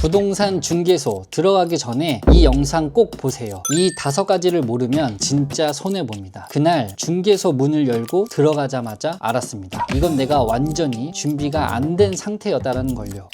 부동산 중개소 들어가기 전에 이 영상 꼭 보세요. 이 5가지를 모르면 진짜 손해봅니다. 그날 중개소 문을 열고 들어가자마자 알았습니다. 이건 내가 완전히 준비가 안 된 상태였다라는 걸요.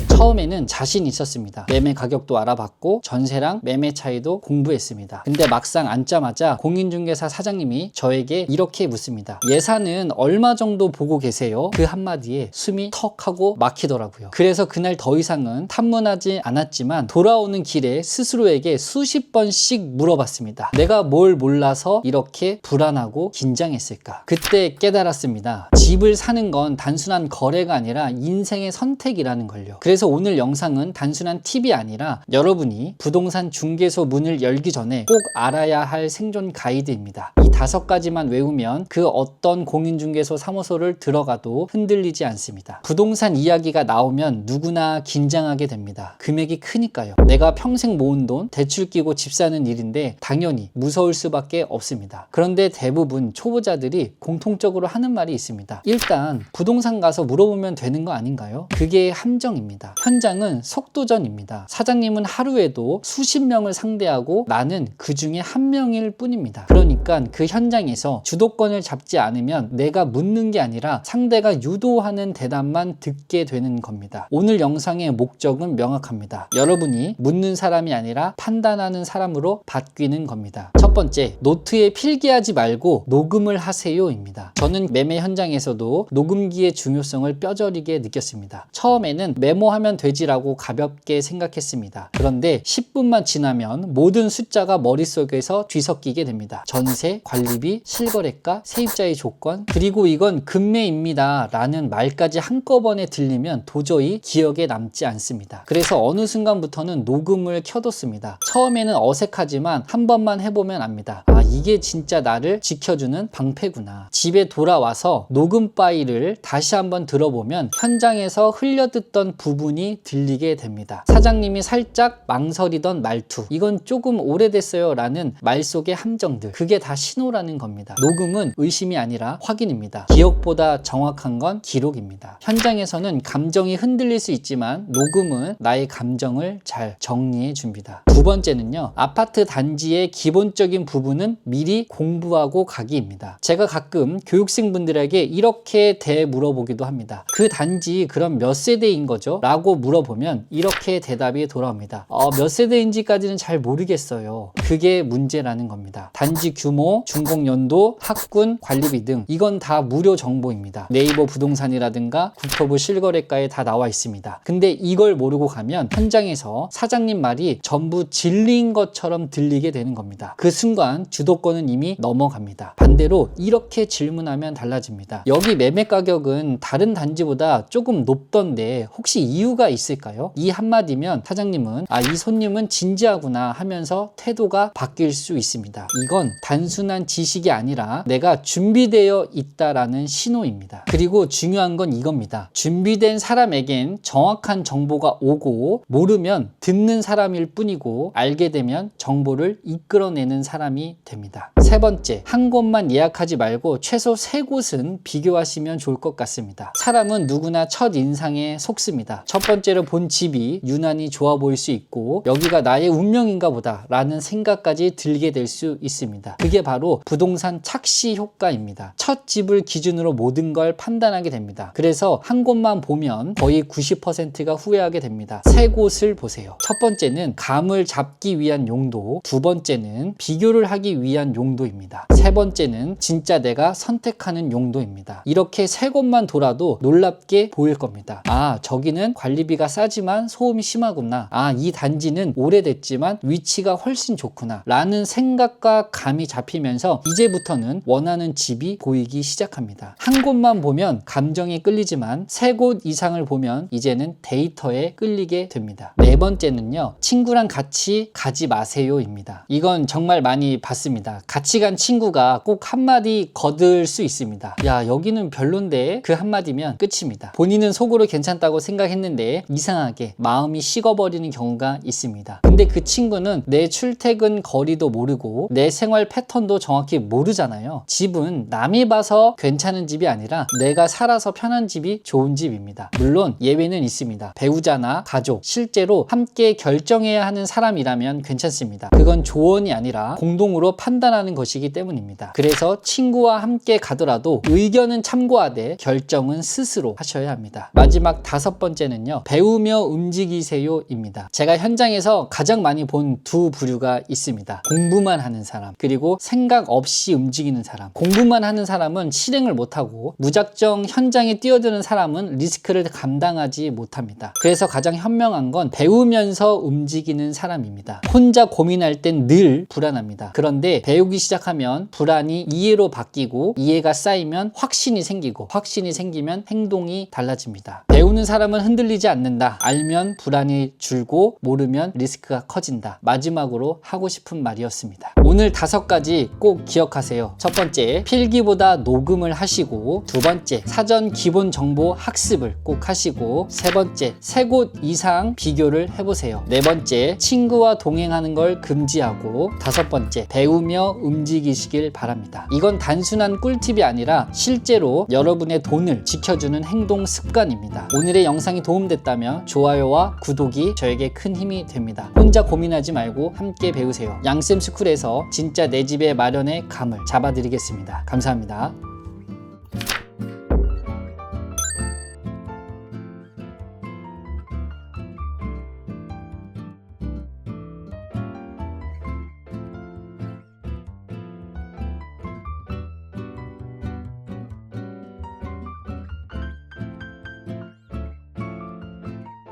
처음에는 자신 있었습니다. 매매 가격도 알아봤고 전세랑 매매 차이도 공부했습니다. 근데 막상 앉자마자 공인중개사 사장님이 저에게 이렇게 묻습니다. 예산은 얼마 정도 보고 계세요? 그 한마디에 숨이 턱 하고 막히더라고요. 그래서 그날 더 이상은 탐문하지 않았지만 돌아오는 길에 스스로에게 수십 번씩 물어봤습니다. 내가 뭘 몰라서 이렇게 불안하고 긴장했을까? 그때 깨달았습니다. 집을 사는 건 단순한 거래가 아니라 인생의 선택이라는 걸요. 그래서 오늘 영상은 단순한 팁이 아니라 여러분이 부동산 중개소 문을 열기 전에 꼭 알아야 할 생존 가이드입니다. 이 5가지만 외우면 그 어떤 공인중개소 사무소를 들어가도 흔들리지 않습니다. 부동산 이야기가 나오면 누구나 긴장하게 됩니다. 금액이 크니까요. 내가 평생 모은 돈 대출 끼고 집 사는 일인데 당연히 무서울 수밖에 없습니다. 그런데 대부분 초보자들이 공통적으로 하는 말이 있습니다. 일단 부동산 가서 물어보면 되는 거 아닌가요? 그게 함정입니다. 현장은 속도전입니다. 사장님은 하루에도 수십 명을 상대하고 나는 그 중에 한 명일 뿐입니다. 그러니까 그 현장에서 주도권을 잡지 않으면 내가 묻는 게 아니라 상대가 유도하는 대답만 듣게 되는 겁니다. 오늘 영상의 목적은 명확합니다. 여러분이 묻는 사람이 아니라 판단하는 사람으로 바뀌는 겁니다. 첫 번째, 노트에 필기하지 말고 녹음을 하세요입니다. 저는 매매 현장에서도 녹음기의 중요성을 뼈저리게 느꼈습니다. 처음에는 메모하면 되지라고 가볍게 생각했습니다. 그런데 10분만 지나면 모든 숫자가 머릿속에서 뒤섞이게 됩니다. 전세, 관리비, 실거래가, 세입자의 조건, 그리고 이건 금매입니다 라는 말까지 한꺼번에 들리면 도저히 기억에 남지 않습니다. 그래서 어느 순간부터는 녹음을 켜뒀습니다. 처음에는 어색하지만 한 번만 해보면 압니다. 아, 이게 진짜 나를 지켜주는 방패구나. 집에 돌아와서 녹음 파일을 다시 한번 들어보면 현장에서 흘려듣던 부분이 들리게 됩니다. 사장님이 살짝 망설이던 말투, 이건 조금 오래됐어요 라는 말 속의 함정들, 그게 다 신호라는 겁니다. 녹음은 의심이 아니라 확인입니다. 기억보다 정확한 건 기록입니다. 현장에서는 감정이 흔들릴 수 있지만 녹음은 나의 감정을 잘 정리해 줍니다. 두 번째는요, 아파트 단지의 기본적인 부분은 미리 공부하고 가기입니다. 제가 가끔 교육생분들에게 이렇게 물어보기도 합니다. 그 단지 그럼 몇 세대인 거죠? 라고 물어보면 이렇게 대답이 돌아옵니다. 몇 세대인지까지는 잘 모르겠어요. 그게 문제라는 겁니다. 단지 규모, 준공 연도, 학군, 관리비 등 이건 다 무료 정보입니다. 네이버 부동산이라든가 국토부 실거래가에 다 나와 있습니다. 근데 이걸 모르고 가면 현장에서 사장님 말이 전부 진리인 것처럼 들리게 되는 겁니다. 그 순간 주도권은 이미 넘어갑니다. 반대로 이렇게 질문하면 달라집니다. 여기 매매 가격은 다른 단지보다 조금 높던데 혹시 이유가 있을까요? 이 한마디면 사장님은 이 손님은 진지하구나 하면서 태도가 바뀔 수 있습니다. 이건 단순한 지식이 아니라 내가 준비되어 있다라는 신호입니다. 그리고 중요한 건 이겁니다. 준비된 사람에겐 정확한 정보가 오고 모르면 듣는 사람일 뿐이고 알게 되면 정보를 이끌어내는 사람이 됩니다. 세 번째, 한 곳만 예약하지 말고 최소 3곳은 비교하시면 좋을 것 같습니다. 사람은 누구나 첫 인상에 속습니다. 첫 번째로 본 집이 유난히 좋아 보일 수 있고 여기가 나의 운명인가 보다 라는 생각까지 들게 될 수 있습니다. 그게 바로 부동산 착시 효과입니다. 첫 집을 기준으로 모든 걸 판단하게 됩니다. 그래서 한 곳만 보면 거의 90%가 후회하게 됩니다. 3곳을 보세요. 첫 번째는 감을 잡기 위한 용도, 두 번째는 비교를 하기 위한 용도입니다. 세 번째는 진짜 내가 선택하는 용도입니다. 이렇게 3곳만 돌아도 놀랍게 보일 겁니다. 저기는 관리비가 싸지만 소음이 심하구나. 이 단지는 오래됐지만 위치가 훨씬 좋구나 라는 생각과 감이 잡히면서 이제부터는 원하는 집이 보이기 시작합니다. 한 곳만 보면 감정에 끌리지만 3곳 이상을 보면 이제는 데이터에 끌리게 됩니다. 네 번째는요, 친구랑 같이 가지 마세요입니다. 이건 정말 많이 봤습니다. 맞습니다. 같이 간 친구가 꼭 한마디 거들 수 있습니다. 야, 여기는 별론데, 그 한마디면 끝입니다. 본인은 속으로 괜찮다고 생각했는데 이상하게 마음이 식어버리는 경우가 있습니다. 근데 그 친구는 내 출퇴근 거리도 모르고 내 생활 패턴도 정확히 모르잖아요. 집은 남이 봐서 괜찮은 집이 아니라 내가 살아서 편한 집이 좋은 집입니다. 물론 예외는 있습니다. 배우자나 가족, 실제로 함께 결정해야 하는 사람이라면 괜찮습니다. 그건 조언이 아니라 공동으로 판단하는 것이기 때문입니다. 그래서 친구와 함께 가더라도 의견은 참고하되 결정은 스스로 하셔야 합니다. 마지막 5번째는요, 배우며 움직이세요입니다. 제가 현장에서 가장 많이 본 두 부류가 있습니다. 공부만 하는 사람, 그리고 생각 없이 움직이는 사람. 공부만 하는 사람은 실행을 못하고 무작정 현장에 뛰어드는 사람은 리스크를 감당하지 못합니다. 그래서 가장 현명한 건 배우면서 움직이는 사람입니다. 혼자 고민할 땐 늘 불안합니다. 그런데 배우기 시작하면 불안이 이해로 바뀌고 이해가 쌓이면 확신이 생기고 확신이 생기면 행동이 달라집니다. 배우는 사람은 흔들리지 않는다. 알면 불안이 줄고 모르면 리스크가 커진다. 마지막으로 하고 싶은 말이었습니다. 오늘 5가지 꼭 기억하세요. 첫 번째, 필기보다 녹음을 하시고, 두 번째, 사전 기본 정보 학습을 꼭 하시고, 세 번째, 3곳 이상 비교를 해보세요. 네 번째, 친구와 동행하는 걸 금지하고, 5번째, 배우며 움직이시길 바랍니다. 이건 단순한 꿀팁이 아니라 실제로 여러분의 돈을 지켜주는 행동 습관입니다. 오늘의 영상이 도움됐다면 좋아요와 구독이 저에게 큰 힘이 됩니다. 혼자 고민하지 말고 함께 배우세요. 양쌤 스쿨에서 진짜 내 집의 마련의 감을 잡아드리겠습니다. 감사합니다.